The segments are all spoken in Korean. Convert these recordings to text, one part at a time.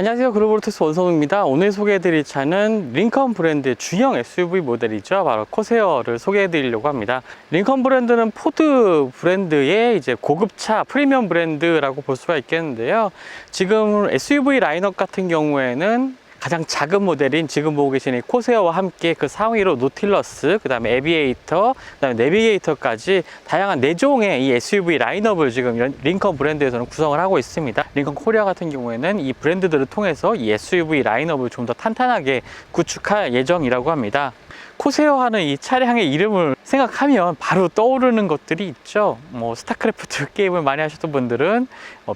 안녕하세요, 그로브로토스 원성우입니다. 오늘 소개해드릴 차는 링컨 브랜드의 중형 SUV 모델이죠. 바로 코세어를 소개해드리려고 합니다. 링컨 브랜드는 포드 브랜드의 이제 고급차 프리미엄 브랜드라고 볼 수가 있겠는데요. 지금 SUV 라인업 같은 경우에는 가장 작은 모델인 지금 보고 계신 이 코세어와 함께 그 상위로 노틸러스, 그 다음에 에비에이터, 그 다음에 내비게이터까지 다양한 4종의 이 SUV 라인업을 지금 링컨 브랜드에서는 구성을 하고 있습니다. 링컨 코리아 같은 경우에는 이 브랜드들을 통해서 이 SUV 라인업을 좀 더 탄탄하게 구축할 예정이라고 합니다. 코세어 하는 이 차량의 이름을 생각하면 바로 떠오르는 것들이 있죠. 스타크래프트 게임을 많이 하셨던 분들은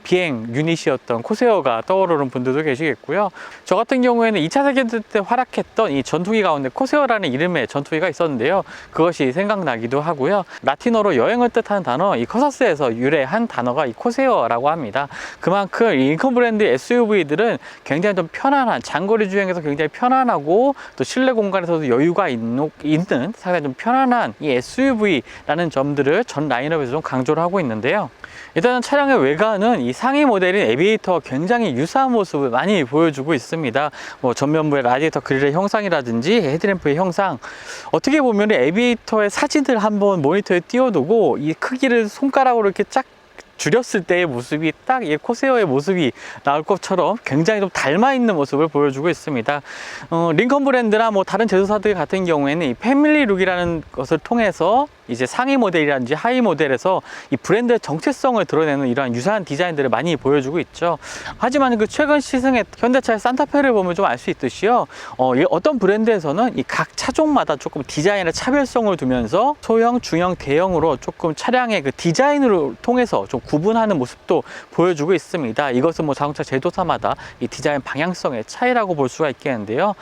비행 유닛이었던 코세어가 떠오르는 분들도 계시겠고요. 저 같은 경우에는 2차 세계대전 때 활약했던 이 전투기 가운데 코세어라는 이름의 전투기가 있었는데요. 그것이 생각나기도 하고요. 라틴어로 여행을 뜻하는 단어, 이 커서스에서 유래한 단어가 이 코세어라고 합니다. 그만큼 이 링컨 브랜드 SUV들은 굉장히 좀 편안한, 장거리 주행에서 굉장히 편안하고 또 실내 공간에서도 여유가 있는 상당히 좀 편안한 이 SUV라는 점들을 전 라인업에서 좀 강조를 하고 있는데요. 일단은 차량의 외관은 이 상위 모델인 에비에이터와 굉장히 유사한 모습을 많이 보여주고 있습니다. 전면부의 라디에이터 그릴의 형상이라든지 헤드램프의 형상, 어떻게 보면 에비에이터의 사진을 한번 모니터에 띄워두고 이 크기를 손가락으로 이렇게 쫙 줄였을 때의 모습이 딱 이 코세어의 모습이 나올 것처럼 굉장히 좀 닮아 있는 모습을 보여주고 있습니다. 링컨 브랜드나 다른 제조사들 같은 경우에는 이 패밀리 룩이라는 것을 통해서 이제 상위 모델이라든지 하위 모델에서 이 브랜드의 정체성을 드러내는 이러한 유사한 디자인들을 많이 보여주고 있죠. 하지만 그 최근 시승의 현대차의 산타페를 보면 좀 알 수 있듯이요. 어떤 브랜드에서는 이 각 차종마다 조금 디자인의 차별성을 두면서 소형, 중형, 대형으로 조금 차량의 그 디자인을 통해서 좀 구분하는 모습도 보여주고 있습니다. 이것은 자동차 제조사마다 이 디자인 방향성의 차이라고 볼 수가 있겠는데요.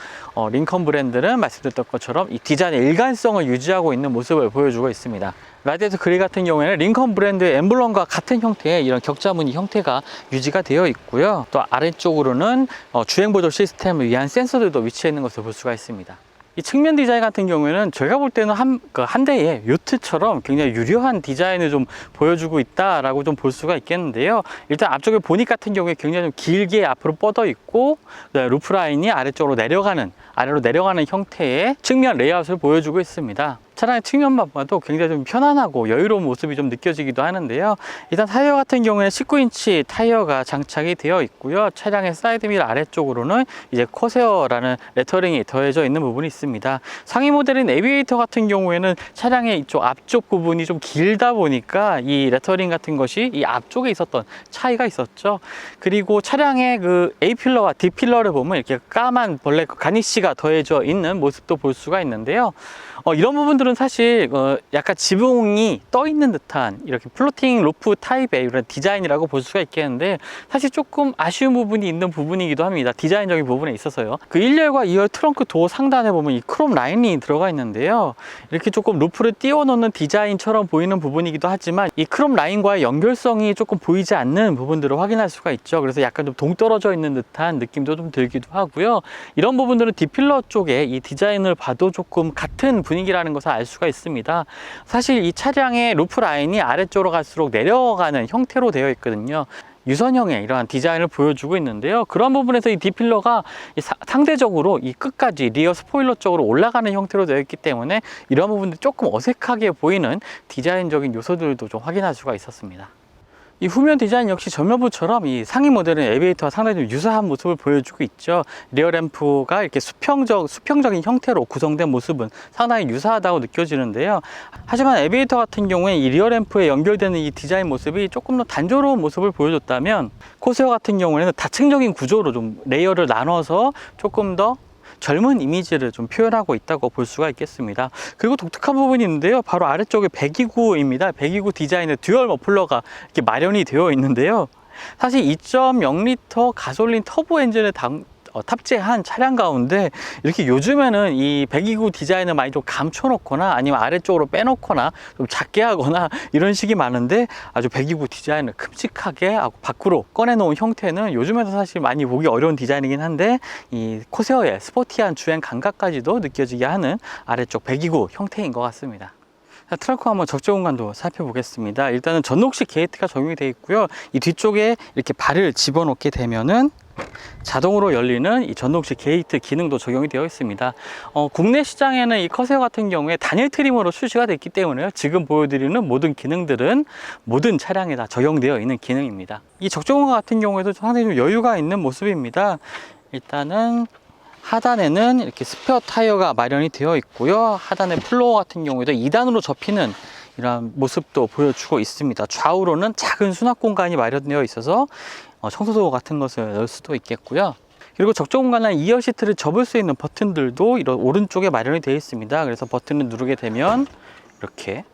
링컨 브랜드는 말씀드렸던 것처럼 이 디자인의 일관성을 유지하고 있는 모습을 보여주고 있습니다. 라디에이터 그릴 같은 경우에는 링컨 브랜드의 엠블럼과 같은 형태의 이런 격자무늬 형태가 유지가 되어 있고요. 또 아래쪽으로는 주행 보조 시스템을 위한 센서들도 위치해 있는 것을 볼 수가 있습니다. 이 측면 디자인 같은 경우에는 제가 볼 때는 한 대의 요트처럼 굉장히 유려한 디자인을 좀 보여주고 있다라고 좀 볼 수가 있겠는데요. 일단 앞쪽에 보닛 같은 경우에 굉장히 좀 길게 앞으로 뻗어 있고, 루프 라인이 아래로 내려가는 형태의 측면 레이아웃을 보여주고 있습니다. 차량의 측면만 봐도 굉장히 좀 편안하고 여유로운 모습이 좀 느껴지기도 하는데요. 일단 타이어 같은 경우에는 19인치 타이어가 장착이 되어 있고요. 차량의 사이드밀 아래쪽으로는 이제 코세어라는 레터링이 더해져 있는 부분이 있습니다. 상위 모델인 에비에이터 같은 경우에는 차량의 이쪽 앞쪽 부분이 좀 길다 보니까 이 레터링 같은 것이 이 앞쪽에 있었던 차이가 있었죠. 그리고 차량의 그 A필러와 D필러를 보면 이렇게 까만 벌레 가니쉬가 더해져 있는 모습도 볼 수가 있는데요. 이런 부분들은 사실 약간 지붕이 떠 있는 듯한 이렇게 플로팅 로프 타입의 이런 디자인이라고 볼 수가 있겠는데, 사실 조금 아쉬운 부분이 있는 부분이기도 합니다. 디자인적인 부분에 있어서요. 그 1열과 2열 트렁크 도어 상단에 보면 이 크롬 라인이 들어가 있는데요. 이렇게 조금 루프를 띄워 놓는 디자인처럼 보이는 부분이기도 하지만 이 크롬 라인과의 연결성이 조금 보이지 않는 부분들을 확인할 수가 있죠. 그래서 약간 좀 동떨어져 있는 듯한 느낌도 좀 들기도 하고요. 이런 부분들은 D필러 쪽에 이 디자인을 봐도 조금 같은 분위기라는 것을 알 수가 있습니다. 사실 이 차량의 루프 라인이 아래쪽으로 갈수록 내려가는 형태로 되어 있거든요. 유선형의 이러한 디자인을 보여주고 있는데요. 그런 부분에서 이 D필러가 상대적으로 이 끝까지 리어 스포일러 쪽으로 올라가는 형태로 되어 있기 때문에 이런 부분들이 조금 어색하게 보이는 디자인적인 요소들도 좀 확인할 수가 있었습니다. 이 후면 디자인 역시 전면부처럼 이 상위 모델은 에비에이터와 상당히 좀 유사한 모습을 보여주고 있죠. 리어램프가 이렇게 수평적인 형태로 구성된 모습은 상당히 유사하다고 느껴지는데요. 하지만 에비에이터 같은 경우에 이 리어램프에 연결되는 이 디자인 모습이 조금 더 단조로운 모습을 보여줬다면, 코세어 같은 경우에는 다층적인 구조로 좀 레이어를 나눠서 조금 더 젊은 이미지를 좀 표현하고 있다고 볼 수가 있겠습니다. 그리고 독특한 부분이 있는데요. 바로 아래쪽에 배기구입니다. 배기구 디자인의 듀얼 머플러가 이렇게 마련이 되어 있는데요. 사실 2.0L 가솔린 터보 엔진을 탑재한 차량 가운데 이렇게 요즘에는 이 배기구 디자인을 많이 좀 감춰놓거나 아니면 아래쪽으로 빼놓거나 좀 작게 하거나 이런 식이 많은데, 아주 배기구 디자인을 큼직하게 밖으로 꺼내놓은 형태는 요즘에도 사실 많이 보기 어려운 디자인이긴 한데, 이 코세어의 스포티한 주행 감각까지도 느껴지게 하는 아래쪽 배기구 형태인 것 같습니다. 자, 트렁크 한번 적재 공간도 살펴보겠습니다. 일단은 전녹식 게이트가 적용이 되어 있고요. 이 뒤쪽에 이렇게 발을 집어넣게 되면은 자동으로 열리는 이 전녹식 게이트 기능도 적용이 되어 있습니다. 국내 시장에는 이 커세어 같은 경우에 단일 트림으로 출시가 됐기 때문에 지금 보여드리는 모든 기능들은 모든 차량에 다 적용되어 있는 기능입니다. 이 적재 공간 같은 경우에도 상당히 좀 여유가 있는 모습입니다. 일단은 하단에는 이렇게 스페어 타이어가 마련이 되어 있고요. 하단의 플로어 같은 경우에도 2단으로 접히는 이런 모습도 보여주고 있습니다. 좌우로는 작은 수납 공간이 마련되어 있어서 청소도 같은 것을 넣을 수도 있겠고요. 그리고 적재 공간에 2열 시트를 접을 수 있는 버튼들도 이런 오른쪽에 마련이 되어 있습니다. 그래서 버튼을 누르게 되면 이렇게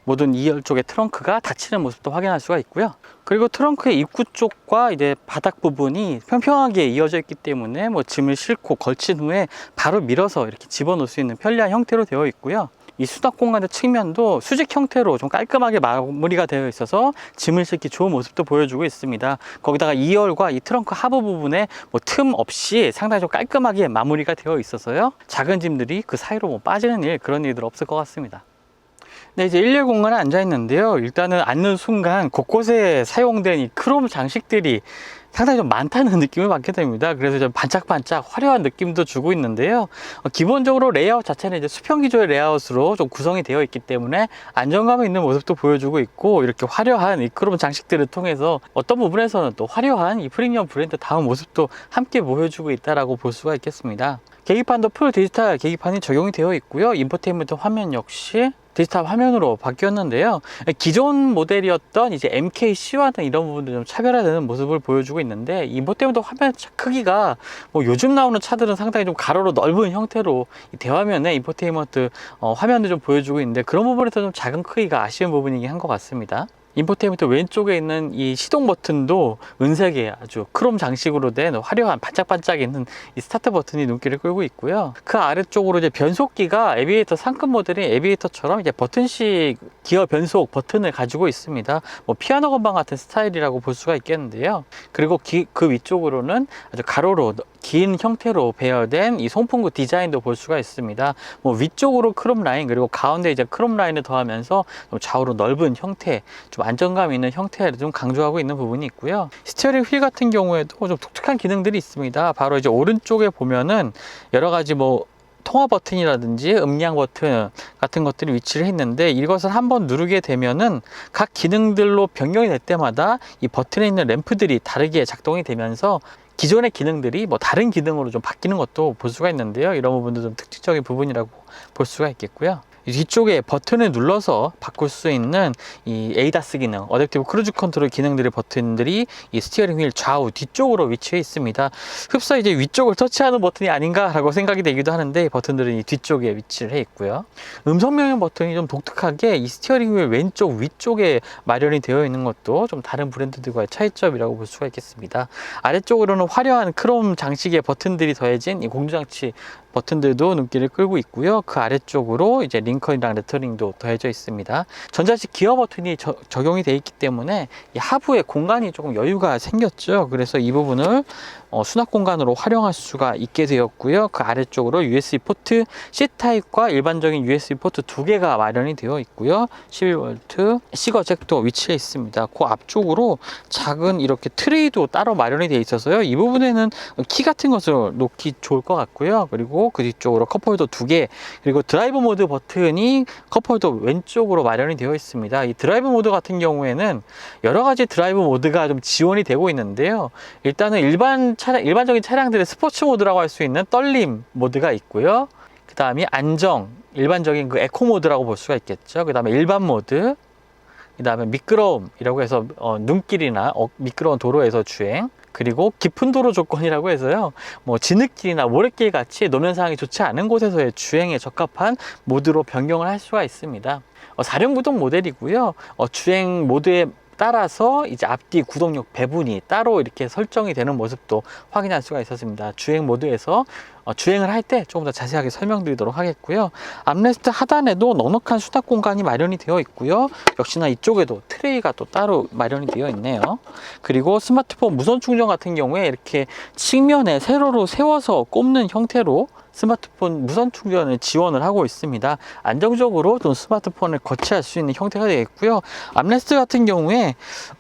모든 2열 쪽의 트렁크가 닫히는 모습도 확인할 수가 있고요. 그리고 트렁크의 입구 쪽과 이제 바닥 부분이 평평하게 이어져 있기 때문에 짐을 싣고 걸친 후에 바로 밀어서 이렇게 집어넣을 수 있는 편리한 형태로 되어 있고요. 이 수납 공간의 측면도 수직 형태로 좀 깔끔하게 마무리가 되어 있어서 짐을 싣기 좋은 모습도 보여주고 있습니다. 거기다가 2열과 이 트렁크 하부 부분에 틈 없이 상당히 좀 깔끔하게 마무리가 되어 있어서요. 작은 짐들이 그 사이로 빠지는 그런 일들 없을 것 같습니다. 네, 이제 1열 공간에 앉아 있는데요. 일단은 앉는 순간 곳곳에 사용된 이 크롬 장식들이 상당히 좀 많다는 느낌을 받게 됩니다. 그래서 좀 반짝반짝 화려한 느낌도 주고 있는데요. 기본적으로 레이아웃 자체는 이제 수평 기조의 레이아웃으로 좀 구성이 되어 있기 때문에 안정감 있는 모습도 보여주고 있고, 이렇게 화려한 이 크롬 장식들을 통해서 어떤 부분에서는 또 화려한 이 프리미엄 브랜드다운 모습도 함께 보여주고 있다라고 볼 수가 있겠습니다. 계기판도 풀 디지털 계기판이 적용이 되어 있고요. 인포테인먼트 화면 역시 디지털 화면으로 바뀌었는데요. 기존 모델이었던 이제 MK-C와는 이런 부분도 좀 차별화되는 모습을 보여주고 있는데, 인포테인먼트 화면 크기가 요즘 나오는 차들은 상당히 좀 가로로 넓은 형태로 대화면에 인포테인먼트 화면을 좀 보여주고 있는데, 그런 부분에서 좀 작은 크기가 아쉬운 부분이긴 한 것 같습니다. 인포테인먼트 왼쪽에 있는 이 시동 버튼도 은색의 아주 크롬 장식으로 된 화려한 반짝반짝 있는 이 스타트 버튼이 눈길을 끌고 있고요. 그 아래쪽으로 이제 변속기가 에비에이터 상급 모델인 에비에이터처럼 이제 버튼식 기어 변속 버튼을 가지고 있습니다. 피아노 건반 같은 스타일이라고 볼 수가 있겠는데요. 그리고 그 위쪽으로는 아주 가로로 긴 형태로 배열된 이 송풍구 디자인도 볼 수가 있습니다. 위쪽으로 크롬 라인, 그리고 가운데 이제 크롬 라인을 더하면서 좌우로 넓은 형태, 좀 안정감 있는 형태를 좀 강조하고 있는 부분이 있고요. 스티어링 휠 같은 경우에도 좀 독특한 기능들이 있습니다. 바로 이제 오른쪽에 보면은 여러 가지 통화 버튼이라든지 음량 버튼 같은 것들이 위치를 했는데, 이것을 한번 누르게 되면은 각 기능들로 변경이 될 때마다 이 버튼에 있는 램프들이 다르게 작동이 되면서 기존의 기능들이 다른 기능으로 좀 바뀌는 것도 볼 수가 있는데요. 이런 부분도 좀 특징적인 부분이라고 볼 수가 있겠고요. 뒤쪽에 버튼을 눌러서 바꿀 수 있는 이 에이다스 기능, 어댑티브 크루즈 컨트롤 기능들의 버튼들이 이 스티어링 휠 좌우 뒤쪽으로 위치해 있습니다. 흡사 이제 위쪽을 터치하는 버튼이 아닌가라고 생각이 되기도 하는데, 버튼들은 이 뒤쪽에 위치를 해 있고요. 음성 명령 버튼이 좀 독특하게 이 스티어링 휠 왼쪽 위쪽에 마련이 되어 있는 것도 좀 다른 브랜드들과의 차이점이라고 볼 수가 있겠습니다. 아래쪽으로는 화려한 크롬 장식의 버튼들이 더해진 이 공조장치 버튼들도 눈길을 끌고 있고요. 그 아래쪽으로 이제 링컨이랑 레터링도 더해져 있습니다. 전자식 기어 버튼이 적용이 되어 있기 때문에 이 하부에 공간이 조금 여유가 생겼죠. 그래서 이 부분을 수납 공간으로 활용할 수가 있게 되었고요. 그 아래쪽으로 USB 포트 C타입과 일반적인 USB 포트 두 개가 마련이 되어 있고요. 11V 시거 잭도 위치해 있습니다. 그 앞쪽으로 작은 이렇게 트레이도 따로 마련이 되어 있어서요. 이 부분에는 키 같은 것을 놓기 좋을 것 같고요. 그리고 그 뒤쪽으로 컵홀더 두 개, 그리고 드라이브 모드 버튼이 컵홀더 왼쪽으로 마련이 되어 있습니다. 이 드라이브 모드 같은 경우에는 여러 가지 드라이브 모드가 좀 지원이 되고 있는데요. 일단은 일반적인 차량들의 스포츠 모드라고 할 수 있는 떨림 모드가 있고요. 그 다음에 안정, 일반적인 그 에코 모드라고 볼 수가 있겠죠. 그 다음에 일반 모드, 그 다음에 미끄러움이라고 해서 눈길이나 미끄러운 도로에서 주행, 그리고 깊은 도로 조건이라고 해서요, 진흙길이나 모래길 같이 노면 상황이 좋지 않은 곳에서의 주행에 적합한 모드로 변경을 할 수가 있습니다. 4륜 구동 모델이고요. 주행 모드에 따라서 이제 앞뒤 구동력 배분이 따로 이렇게 설정이 되는 모습도 확인할 수가 있었습니다. 주행 모드에서 주행을 할 때 조금 더 자세하게 설명드리도록 하겠고요. 암레스트 하단에도 넉넉한 수납 공간이 마련이 되어 있고요. 역시나 이쪽에도 트레이가 또 따로 마련이 되어 있네요. 그리고 스마트폰 무선 충전 같은 경우에 이렇게 측면에 세로로 세워서 꼽는 형태로 스마트폰 무선 충전을 지원을 하고 있습니다. 안정적으로 좀 스마트폰을 거치할 수 있는 형태가 되어 있고요. 암레스트 같은 경우에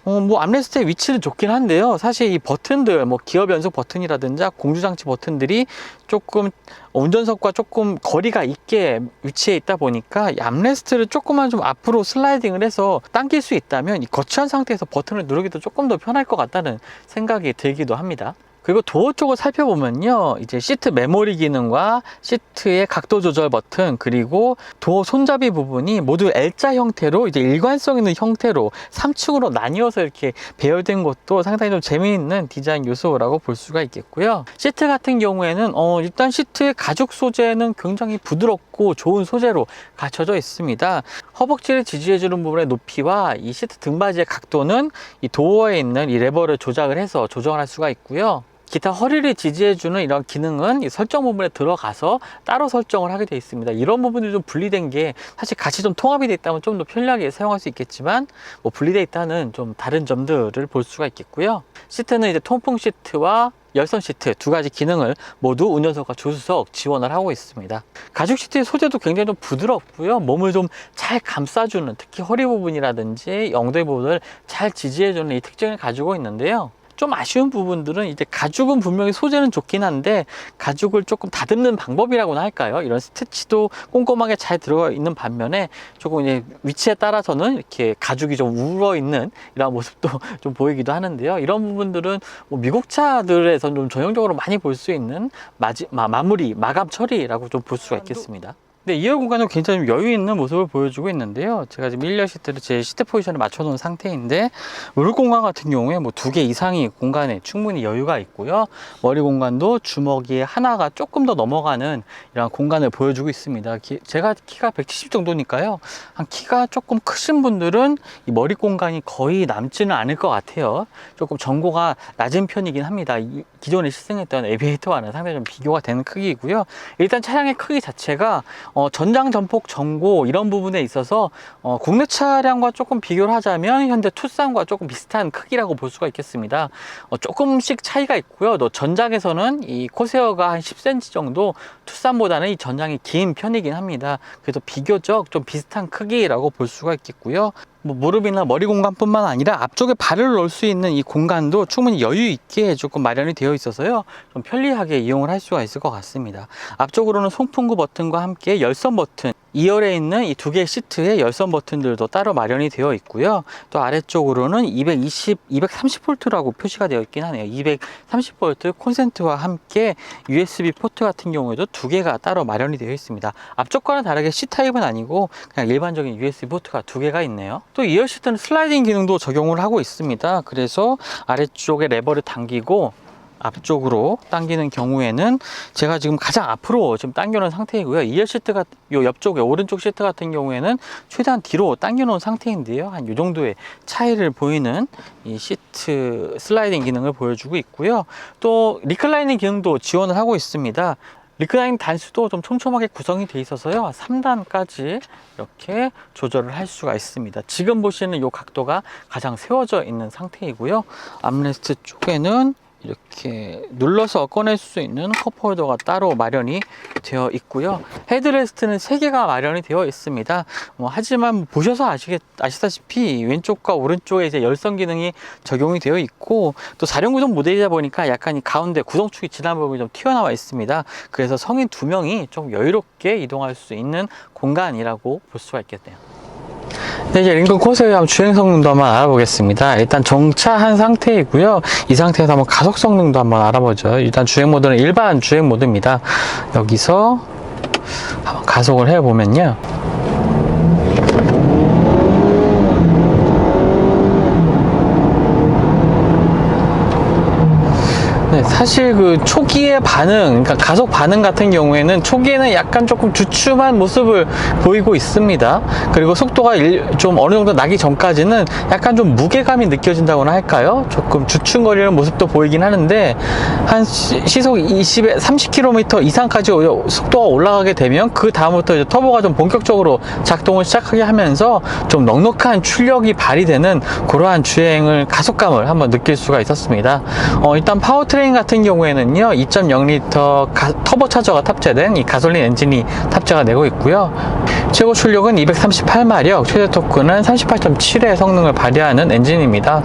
암레스트의 위치는 좋긴 한데요. 사실 이 버튼들, 기어 변속 버튼이라든지 공조장치 버튼들이 조금 운전석과 조금 거리가 있게 위치해 있다 보니까 이 암레스트를 조금만 좀 앞으로 슬라이딩을 해서 당길 수 있다면 이 거치한 상태에서 버튼을 누르기도 조금 더 편할 것 같다는 생각이 들기도 합니다. 그리고 도어 쪽을 살펴보면요, 이제 시트 메모리 기능과 시트의 각도 조절 버튼, 그리고 도어 손잡이 부분이 모두 L자 형태로 이제 일관성 있는 형태로 3층으로 나뉘어서 이렇게 배열된 것도 상당히 좀 재미있는 디자인 요소라고 볼 수가 있겠고요. 시트 같은 경우에는 일단 시트의 가죽 소재는 굉장히 부드럽고 좋은 소재로 갖춰져 있습니다. 허벅지를 지지해주는 부분의 높이와 이 시트 등받이의 각도는 이 도어에 있는 이 레버를 조작을 해서 조정할 수가 있고요. 기타 허리를 지지해주는 이런 기능은 이 설정 부분에 들어가서 따로 설정을 하게 되어 있습니다. 이런 부분이 좀 분리된 게 사실 같이 좀 통합이 되어 있다면 좀 더 편리하게 사용할 수 있겠지만 분리되어 있다는 좀 다른 점들을 볼 수가 있겠고요. 시트는 이제 통풍 시트와 열선 시트 두 가지 기능을 모두 운전석과 조수석 지원을 하고 있습니다. 가죽 시트의 소재도 굉장히 좀 부드럽고요. 몸을 좀 잘 감싸주는, 특히 허리 부분이라든지 엉덩이 부분을 잘 지지해주는 이 특징을 가지고 있는데요. 좀 아쉬운 부분들은 이제 가죽은 분명히 소재는 좋긴 한데 가죽을 조금 다듬는 방법이라고나 할까요? 이런 스티치도 꼼꼼하게 잘 들어가 있는 반면에 조금 이제 위치에 따라서는 이렇게 가죽이 좀 울어 있는 이런 모습도 좀 보이기도 하는데요. 이런 부분들은 미국 차들에서 좀 전형적으로 많이 볼 수 있는 마감 처리라고 좀 볼 수가 있겠습니다. 네, 2열 공간은 굉장히 여유 있는 모습을 보여주고 있는데요. 제가 지금 1열 시트를 제 시트 포지션에 맞춰 놓은 상태인데, 무릎 공간 같은 경우에 2개 이상의 공간에 충분히 여유가 있고요. 머리 공간도 주먹이 하나가 조금 더 넘어가는 이런 공간을 보여주고 있습니다. 제가 키가 170 정도니까요. 한 키가 조금 크신 분들은 이 머리 공간이 거의 남지는 않을 것 같아요. 조금 전고가 낮은 편이긴 합니다. 기존에 시승했던 에비에이터와는 상당히 좀 비교가 되는 크기이고요. 일단 차량의 크기 자체가 전장, 전폭, 전고 이런 부분에 있어서 국내 차량과 조금 비교를 하자면 현대 투싼과 조금 비슷한 크기라고 볼 수가 있겠습니다. 조금씩 차이가 있고요. 또 전장에서는 이 코세어가 한 10cm 정도 투싼보다는 이 전장이 긴 편이긴 합니다. 그래서 비교적 좀 비슷한 크기라고 볼 수가 있겠고요. 무릎이나 머리 공간뿐만 아니라 앞쪽에 발을 넣을 수 있는 이 공간도 충분히 여유 있게 조금 마련이 되어 있어서요, 좀 편리하게 이용을 할 수가 있을 것 같습니다. 앞쪽으로는 송풍구 버튼과 함께 열선 버튼, 2열에 있는 이 2개의 시트에 열선 버튼들도 따로 마련이 되어 있고요. 또 아래쪽으로는 230V라고 표시가 되어 있긴 하네요. 230V 콘센트와 함께 USB 포트 같은 경우에도 2개가 따로 마련이 되어 있습니다. 앞쪽과는 다르게 C타입은 아니고 그냥 일반적인 USB 포트가 2개가 있네요. 또 2열 시트는 슬라이딩 기능도 적용을 하고 있습니다. 그래서 아래쪽에 레버를 당기고 앞쪽으로 당기는 경우에는 제가 지금 가장 앞으로 지금 당겨놓은 상태이고요. 2열 시트가 요 옆쪽에 오른쪽 시트 같은 경우에는 최대한 뒤로 당겨놓은 상태인데요. 한 이 정도의 차이를 보이는 이 시트 슬라이딩 기능을 보여주고 있고요. 또 리클라이닝 기능도 지원을 하고 있습니다. 리클라이닝 단수도 좀 촘촘하게 구성이 되어 있어서요, 3단까지 이렇게 조절을 할 수가 있습니다. 지금 보시는 이 각도가 가장 세워져 있는 상태이고요. 암레스트 쪽에는 이렇게 눌러서 꺼낼 수 있는 컵홀더가 따로 마련이 되어 있고요. 헤드레스트는 3개가 마련이 되어 있습니다. 하지만 보셔서 아시다시피 왼쪽과 오른쪽에 이제 열선 기능이 적용이 되어 있고, 또 4륜 구동 모델이다 보니까 약간 이 가운데 구동축이 지난 부분이 좀 튀어나와 있습니다. 그래서 성인 2명이 좀 여유롭게 이동할 수 있는 공간이라고 볼 수가 있겠네요. 네, 이제 링컨 코세어 한번 주행 성능도 한번 알아보겠습니다. 일단 정차한 상태이고요. 이 상태에서 한번 가속 성능도 한번 알아보죠. 일단 주행 모드는 일반 주행 모드입니다. 여기서 한번 가속을 해보면요. 네, 네, 사실 그 초기의 반응, 그러니까 가속 반응 같은 경우에는 초기에는 약간 조금 주춤한 모습을 보이고 있습니다. 그리고 속도가 좀 어느 정도 나기 전까지는 약간 좀 무게감이 느껴진다고나 할까요? 조금 주춤거리는 모습도 보이긴 하는데, 한 시속 20에 30km 이상까지 속도가 올라가게 되면 그 다음부터 이제 터보가 좀 본격적으로 작동을 시작하게 하면서 좀 넉넉한 출력이 발휘되는 그러한 주행을 가속감을 한번 느낄 수가 있었습니다. 일단 파워트레인 같은 경우에는요 2.0L 터보차저가 탑재된 이 가솔린 엔진이 탑재가 되고 있고요. 최고 출력은 238마력, 최대 토크는 38.7의 성능을 발휘하는 엔진입니다.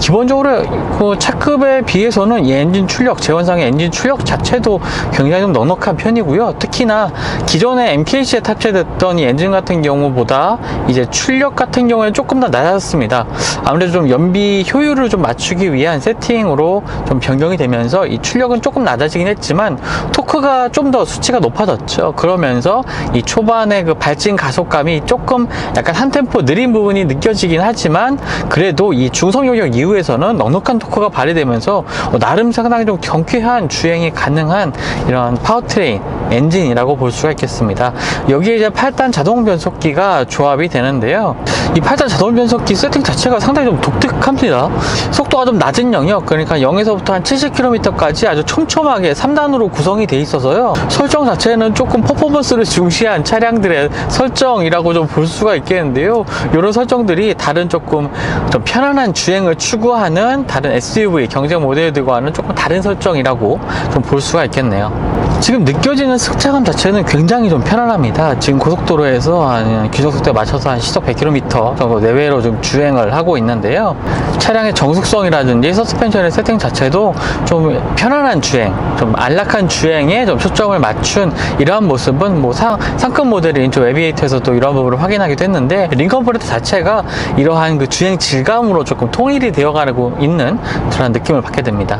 기본적으로 그 차급에 비해서는 이 엔진 출력, 제원상의 엔진 출력 자체도 굉장히 좀 넉넉한 편이고요. 특히나 기존의 MKC에 탑재됐던 이 엔진 같은 경우보다 이제 출력 같은 경우에는 조금 더 낮았습니다. 아무래도 좀 연비 효율을 좀 맞추기 위한 세팅으로 좀 변경이 되면서 이 출력은 조금 낮아지긴 했지만 토크가 좀 더 수치가 높아졌죠. 그러면서 이 초반의 그 발진 가속감이 조금 약간 한 템포 느린 부분이 느껴지긴 하지만 그래도 이 중속 영역 이후에서는 넉넉한 토크가 발휘되면서 나름 상당히 좀 경쾌한 주행이 가능한 이런 파워트레인 엔진이라고 볼 수가 있겠습니다. 여기에 이제 8단 자동 변속기가 조합이 되는데요. 이 8단 자동 변속기 세팅 자체가 상당히 좀 독특합니다. 속도가 좀 낮은 영역, 그러니까 0에서부터 한 70km까지 아주 촘촘하게 3단으로 구성이 돼 있어서요. 설정 자체는 조금 퍼포먼스를 중시한 차량들의 설정이라고 좀 볼 수가 있겠는데요. 이런 설정들이 다른 조금 좀 편안한 주행을 추구하는 다른 SUV 경쟁 모델들과는 조금 다른 설정이라고 좀 볼 수가 있겠네요. 지금 느껴지는 승차감 자체는 굉장히 좀 편안합니다. 지금 고속도로에서 한 규정속도에 맞춰서 한 시속 100km 정도 내외로 좀 주행을 하고 있는데요. 차량의 정숙성이라든지 서스펜션의 세팅 자체도 좀 편안한 주행, 좀 안락한 주행에 좀 초점을 맞춘 이러한 모습은 뭐 상급 모델인 좀 에비에이터에서도 이러한 부분을 확인하기도 했는데, 링컨 브랜드 자체가 이러한 그 주행 질감으로 조금 통일이 되어가고 있는 그런 느낌을 받게 됩니다.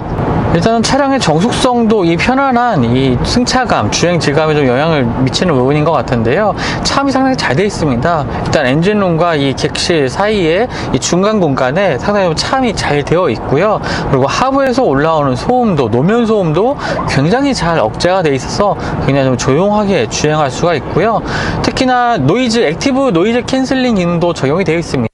일단은 차량의 정숙성도 이 편안한 이 승차감, 주행 질감에 좀 영향을 미치는 부분인 것 같은데요. 참이 상당히 잘 되어 있습니다. 일단 엔진룸과 이 객실 사이에 이 중간 공간에 상당히 참이 잘 되어 있고요. 그리고 하부에서 올라오는 소음도, 노면 소음도 굉장히 잘 억제가 되어 있어서 굉장히 좀 조용하게 주행할 수가 있고요. 특히나 액티브 노이즈 캔슬링 기능도 적용이 되어 있습니다.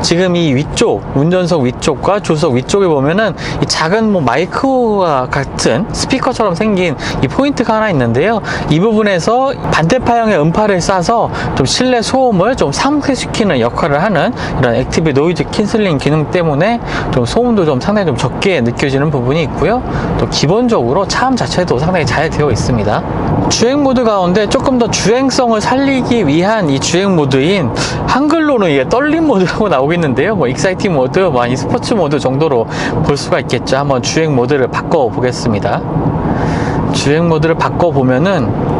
지금 이 위쪽, 운전석 위쪽과 조수석 위쪽에 보면은 이 작은 뭐 마이크와 같은 스피커처럼 생긴 이 포인트가 하나 있는데요. 이 부분에서 반대파형의 음파를 쏴서 좀 실내 소음을 좀 상쇄시키는 역할을 하는 이런 액티브 노이즈 캔슬링 기능 때문에 좀 소음도 좀 상당히 좀 적게 느껴지는 부분이 있고요. 또 기본적으로 차음 자체도 상당히 잘 되어 있습니다. 주행 모드 가운데 조금 더 주행성을 살리기 위한 이 주행 모드인, 한글로는 이게 떨림 모드라고 나오겠는데요. 뭐 익사이팅 모드, 뭐 아니 스포츠 모드 정도로 볼 수가 있겠죠. 한번 주행 모드를 바꿔 보겠습니다. 주행 모드를 바꿔보면은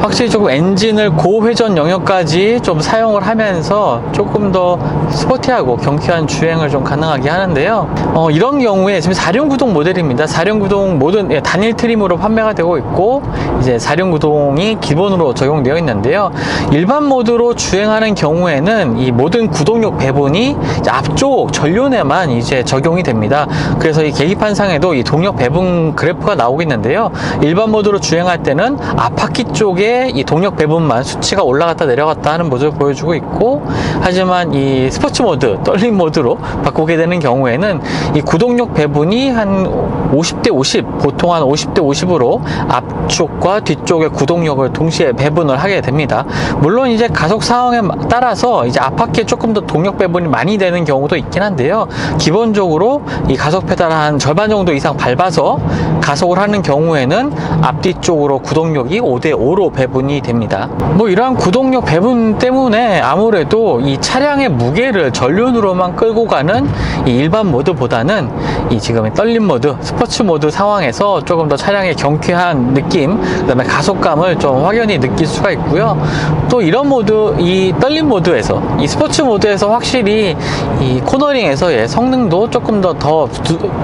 확실히 조금 엔진을 고회전 영역까지 좀 사용을 하면서 조금 더 스포티하고 경쾌한 주행을 좀 가능하게 하는데요. 이런 경우에 지금 4륜구동 모델입니다. 4륜구동 모든 단일 트림으로 판매가 되고 있고, 이제 4륜구동이 기본으로 적용되어 있는데요. 일반 모드로 주행하는 경우에는 이 모든 구동력 배분이 앞쪽 전륜에만 이제 적용이 됩니다. 그래서 이 계기판 상에도 이 동력 배분 그래프가 나오겠는데요. 일반 모드로 주행할 때는 앞바퀴 쪽에 이 동력 배분만 수치가 올라갔다 내려갔다 하는 모습을 보여주고 있고, 하지만 이 스포츠 모드, 떨림 모드로 바꾸게 되는 경우에는 이 구동력 배분이 한 50대 50, 보통 한 50대 50으로 앞쪽과 뒤쪽의 구동력을 동시에 배분을 하게 됩니다. 물론 이제 가속 상황에 따라서 이제 앞바퀴에 조금 더 동력 배분이 많이 되는 경우도 있긴 한데요. 기본적으로 이 가속 페달 한 절반 정도 이상 밟아서 가속을 하는 경우에는 앞뒤 쪽으로 구동력이 5대 5로 배분이 됩니다. 뭐 이러한 구동력 배분 때문에 아무래도 이 차량의 무게를 전륜으로만 끌고 가는 이 일반 모드보다는 이 지금의 떨림 모드, 스포츠 모드 상황에서 조금 더 차량의 경쾌한 느낌, 그 다음에 가속감을 좀 확연히 느낄 수가 있고요. 또 이런 모드, 이 떨림 모드에서, 이 스포츠 모드에서 확실히 이 코너링에서의 성능도 조금 더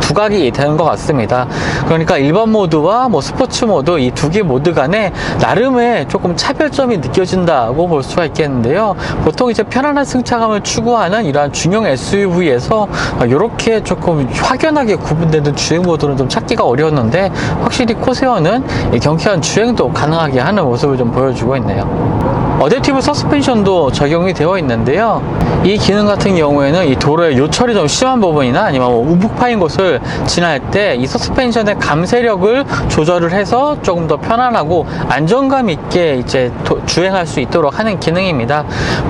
부각이 되는 것 같습니다. 그러니까 일반 모드와 뭐 스포츠 모드, 이 두 개 모드 간에 나름의 몸에 조금 차별점이 느껴진다고 볼 수가 있겠는데요. 보통 이제 편안한 승차감을 추구하는 이러한 중형 SUV에서 이렇게 조금 확연하게 구분되는 주행 모드는 좀 찾기가 어려웠는데, 확실히 코세어는 경쾌한 주행도 가능하게 하는 모습을 좀 보여주고 있네요. 어댑티브 서스펜션도 적용이 되어 있는데요. 이 기능 같은 경우에는 이 도로에 요철이 좀 심한 부분이나 아니면 움푹 파인 곳을 지날 때 이 서스펜션의 감쇄력을 조절을 해서 조금 더 편안하고 안정감 있게 이제 주행할 수 있도록 하는 기능입니다.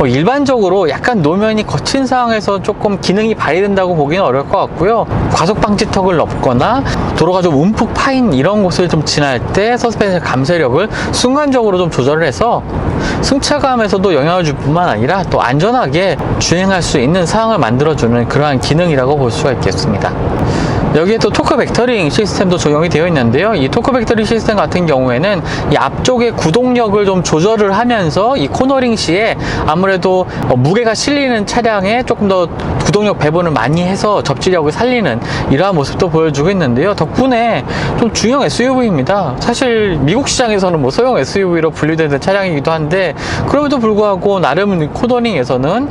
일반적으로 약간 노면이 거친 상황에서 조금 기능이 발휘된다고 보기는 어려울 것 같고요. 과속 방지턱을 넘거나 도로가 좀 움푹 파인 이런 곳을 좀 지날 때 서스펜션 감쇄력을 순간적으로 좀 조절을 해서 승차감에서도 영향을 줄 뿐만 아니라 또 안전하게 주행할 수 있는 상황을 만들어주는 그러한 기능이라고 볼 수가 있겠습니다. 여기에 또 토크 벡터링 시스템도 적용이 되어 있는데요. 이 토크 벡터링 시스템 같은 경우에는 이 앞쪽의 구동력을 좀 조절을 하면서 이 코너링 시에 아무래도 무게가 실리는 차량에 조금 더 구동력 배분을 많이 해서 접지력을 살리는 이러한 모습도 보여주고 있는데요. 덕분에 좀 중형 SUV입니다. 사실 미국 시장에서는 뭐 소형 SUV로 분류되는 차량이기도 한데, 그럼에도 불구하고 나름 코너링에서는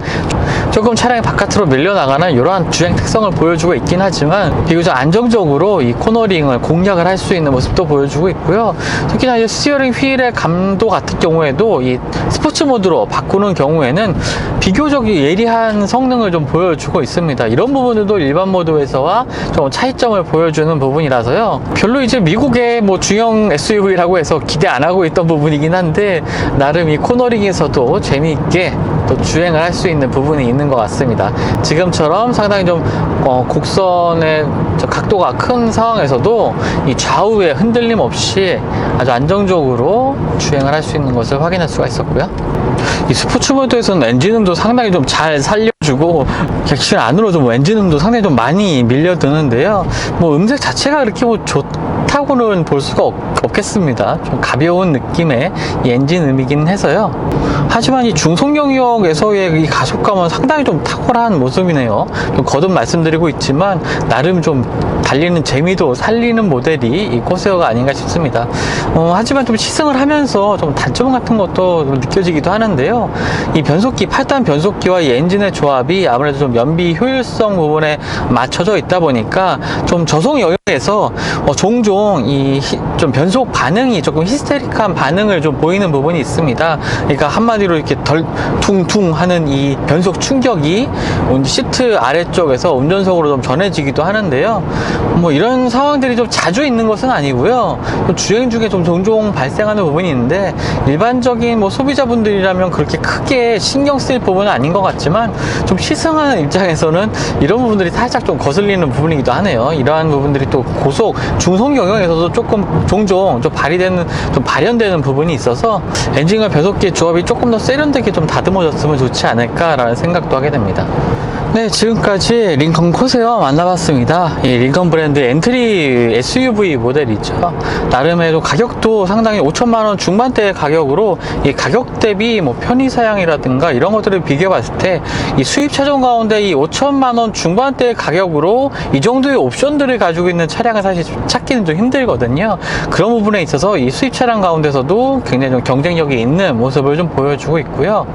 조금 차량이 바깥으로 밀려나가는 이러한 주행 특성을 보여주고 있긴 하지만, 비교적 안정적으로 이 코너링을 공략을 할 수 있는 모습도 보여주고 있고요. 특히나 이제 스티어링 휠의 감도 같은 경우에도 이 스포츠 모드로 바꾸는 경우에는 비교적 예리한 성능을 좀 보여주고 있습니다. 이런 부분들도 일반 모드에서와 좀 차이점을 보여주는 부분이라서요. 별로 이제 미국의 뭐 중형 SUV라고 해서 기대 안 하고 있던 부분이긴 한데, 나름 이 코너링에서도 재미있게 또 주행을 할 수 있는 부분이 있는 것 같습니다. 지금처럼 상당히 좀 곡선의 각도가 큰 상황에서도 이 좌우에 흔들림 없이 아주 안정적으로 주행을 할 수 있는 것을 확인할 수가 있었고요. 이 스포츠 모드에서는 엔진음도 상당히 좀 잘 살려주고, 객실 안으로 좀 엔진음도 상당히 좀 많이 밀려드는데요. 뭐 음색 자체가 그렇게 뭐 좋다고는 볼 수가 없겠습니다. 좀 가벼운 느낌의 이 엔진음이긴 해서요. 하지만 이 중속영역에서의 이 가속감은 상당히 좀 탁월한 모습이네요. 좀 거듭 말씀드리고 있지만 나름 좀 달리는 재미도 살리는 모델이 이 코세어가 아닌가 싶습니다. 하지만 좀 시승을 하면서 좀 단점 같은 것도 좀 느껴지기도 하는데요. 이 변속기, 8단 변속기와 이 엔진의 조합이 아무래도 좀 연비 효율성 부분에 맞춰져 있다 보니까 좀 저속 영역에서 종종 이 좀 변속 반응이 조금 히스테릭한 반응을 좀 보이는 부분이 있습니다. 그러니까 한마디로 이렇게 덜 퉁퉁 하는 이 변속 충격이 시트 아래쪽에서 운전석으로 좀 전해지기도 하는데요. 뭐 이런 상황들이 좀 자주 있는 것은 아니고요. 주행 중에 좀 종종 발생하는 부분이 있는데, 일반적인 뭐 소비자분들이라면 그렇게 크게 신경 쓰일 부분은 아닌 것 같지만, 좀 시승하는 입장에서는 이런 부분들이 살짝 좀 거슬리는 부분이기도 하네요. 이러한 부분들이 또 고속, 중속 영역에서도 조금 종종 좀 발현되는 부분이 있어서 엔진과 변속기의 조합이 조금 더 세련되게 좀 다듬어졌으면 좋지 않을까라는 생각도 하게 됩니다. 네, 지금까지 링컨 코세어 만나봤습니다. 이 링컨 브랜드의 엔트리 SUV 모델이죠. 나름대로 가격도 상당히 5천만원 중반대의 가격으로, 이 가격 대비 뭐 편의사양이라든가 이런 것들을 비교해봤을 때 이 수입 차종 가운데 이 5천만원 중반대의 가격으로 이 정도의 옵션들을 가지고 있는 차량을 사실 찾기는 좀 힘들거든요. 그런 부분에 있어서 이 수입 차량 가운데서도 굉장히 좀 경쟁력이 있는 모습을 좀 보여주고 있고요.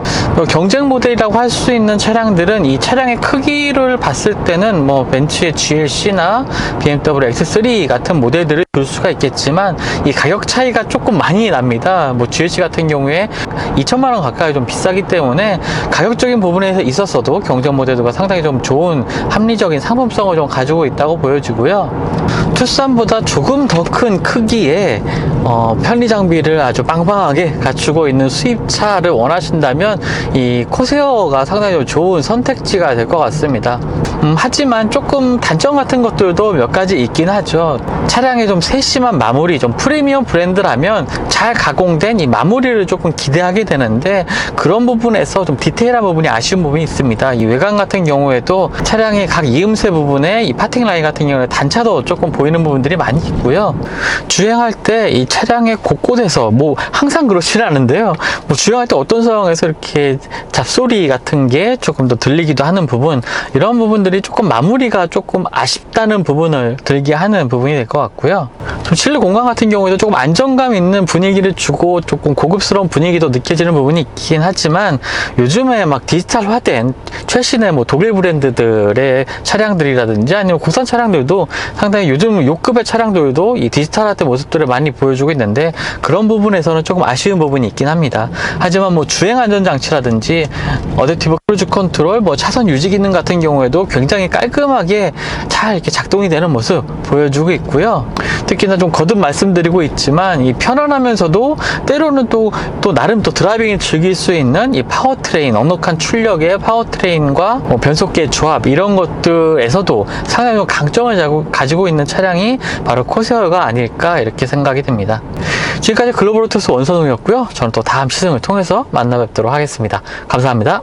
경쟁 모델이라고 할 수 있는 차량들은 이 차량의 크기를 봤을 때는 뭐 벤츠의 GLC나 BMW X3 같은 모델들을 볼 수가 있겠지만, 이 가격 차이가 조금 많이 납니다. 뭐 GLC 같은 경우에 2천만원 가까이 좀 비싸기 때문에 가격적인 부분에 있어서도 경쟁 모델들과 상당히 좀 좋은 합리적인 상품성을 좀 가지고 있다고 보여지고요. 투싼보다 조금 더 큰 크기의 편리 장비를 아주 빵빵하게 갖추고 있는 수입차를 원하신다면 이 코세어가 상당히 좀 좋은 선택지가 될 것 같습니다. 하지만 조금 단점 같은 것들도 몇 가지 있긴 하죠. 차량의 좀 세심한 마무리, 좀 프리미엄 브랜드라면 잘 가공된 이 마무리를 조금 기대하게 되는데, 그런 부분에서 좀 디테일한 부분이 아쉬운 부분이 있습니다. 이 외관 같은 경우에도 차량의 각 이음새 부분에 이 파팅 라인 같은 경우에 단차도 조금 보이는 부분들이 많이 있고요. 주행할 때 이 차량의 곳곳에서 뭐 항상 그렇지는 않은데요. 뭐 주행할 때 어떤 상황에서 이렇게 잡소리 같은 게 조금 더 들리기도 하는 부분 부분, 이런 부분들이 조금 마무리가 조금 아쉽다는 부분을 들게 하는 부분이 될 것 같고요. 좀 실내 공간 같은 경우에도 조금 안정감 있는 분위기를 주고 조금 고급스러운 분위기도 느껴지는 부분이 있긴 하지만, 요즘에 막 디지털화된 최신의 뭐 독일 브랜드들의 차량들이라든지 아니면 국산 차량들도 상당히 요즘 요급의 차량들도 이 디지털화된 모습들을 많이 보여주고 있는데, 그런 부분에서는 조금 아쉬운 부분이 있긴 합니다. 하지만 뭐 주행 안전장치라든지 어댑티브 크루즈 컨트롤, 뭐 차선 유지 기능 같은 경우에도 굉장히 깔끔하게 잘 이렇게 작동이 되는 모습 보여주고 있고요. 특히나 좀 거듭 말씀드리고 있지만, 이 편안하면서도 때로는 또 나름 또 드라이빙을 즐길 수 있는 이 파워트레인, 넉넉한 출력의 파워트레인과 뭐 변속기의 조합, 이런 것들에서도 상당히 강점을 가지고 있는 차량이 바로 코세어가 아닐까 이렇게 생각이 됩니다. 지금까지 글로벌 오토스 원선웅이었고요. 저는 또 다음 시승을 통해서 만나 뵙도록 하겠습니다. 감사합니다.